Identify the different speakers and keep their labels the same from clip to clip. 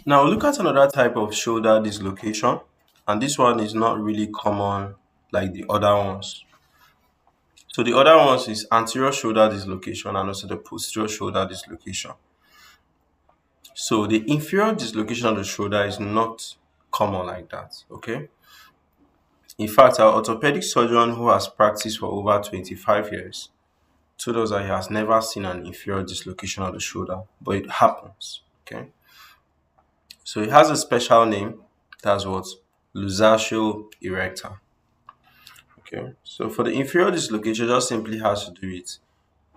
Speaker 1: Now look at another type of shoulder dislocation, and this one is not really common like the other ones. So the other ones is anterior shoulder dislocation and also the posterior shoulder dislocation. So the inferior dislocation of the shoulder is not common like that. Okay. In fact, our orthopedic surgeon who has practiced for over 25 years told us that he has never seen an inferior dislocation of the shoulder, but it happens. Okay. So it has a special name. That's what Luxatio Erecta. Okay. So for the inferior dislocation, just simply has to do with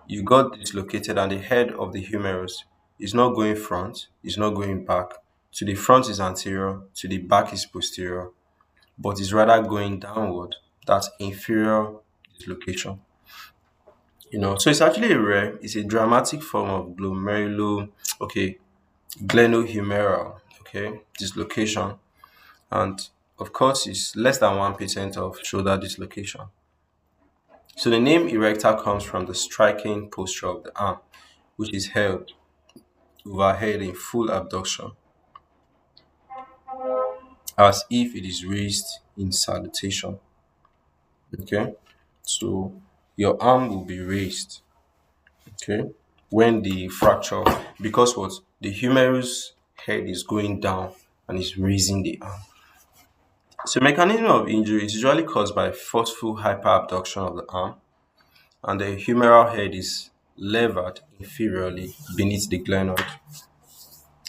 Speaker 1: you got dislocated and the head of the humerus is not going front, is not going back. To the front is anterior, to the back is posterior, but is rather going downward. That's inferior dislocation. So it's actually a rare, it's a dramatic form of okay, glenohumeral, okay, dislocation. And of course, it's less than 1% of shoulder dislocation. So the name erector comes from the striking posture of the arm, which is held overhead in full abduction, as if it is raised in salutation. Okay, so your arm will be raised. Okay, when the fracture, because what the humerus head is going down and is raising the arm. So mechanism of injury is usually caused by forceful hyper-abduction of the arm, and the humeral head is levered inferiorly beneath the glenoid.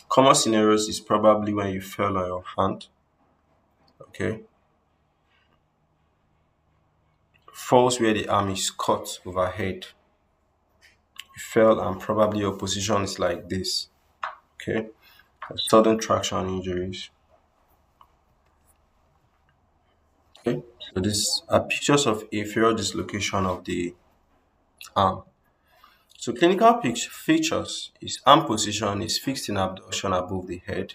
Speaker 1: Common scenarios is probably when you fell on your hand, okay, falls where the arm is cut overhead. You fell and probably your position is like this, okay. Sudden traction injuries, okay. So these are pictures of inferior dislocation of the arm. So clinical features is arm position is fixed in abduction above the head,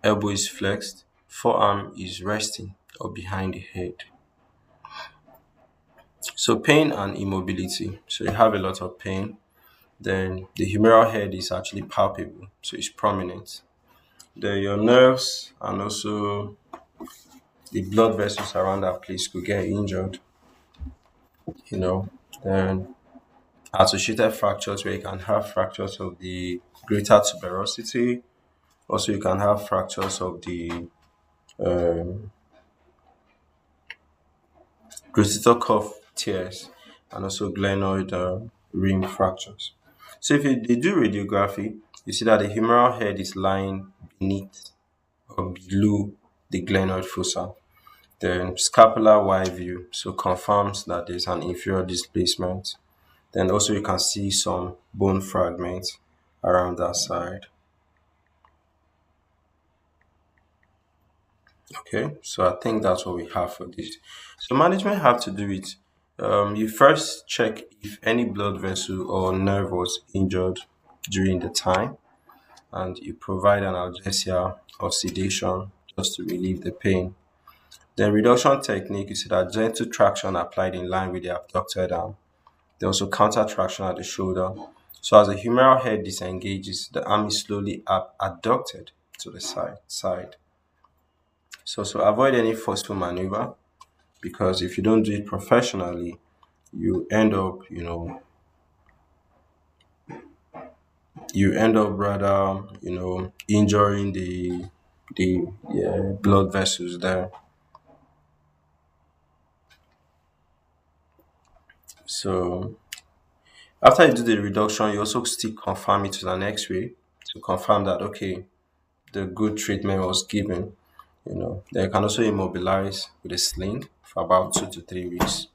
Speaker 1: elbow is flexed, forearm is resting or behind the head. So pain and immobility. So you have a lot of pain. Then the humeral head is actually palpable, so it's prominent. Then your nerves and also the blood vessels around that place could get injured, you know. Then associated fractures where you can have fractures of the greater tuberosity. Also, you can have fractures of the um, rotator cuff tears and also glenoid rim fractures. So if they do radiography, you see that the humeral head is lying beneath or below the glenoid fossa. Then scapular Y view, so confirms that there's an inferior displacement. Then also you can see some bone fragments around that side. Okay, so I think that's what we have for this. So management have to do with you first check if any blood vessel or nerve was injured during the time, and you provide analgesia or sedation just to relieve the pain. Then reduction technique is that gentle traction applied in line with the abducted arm. They also counter traction at the shoulder. So as the humeral head disengages, the arm is slowly adducted to the side. So avoid any forceful maneuver, because if you don't do it professionally, you end up, you end up rather, injuring the blood vessels there. So after you do the reduction, you also still confirm it with an X-ray to confirm that okay, the good treatment was given. They can also immobilize with a sling for about 2 to 3 weeks.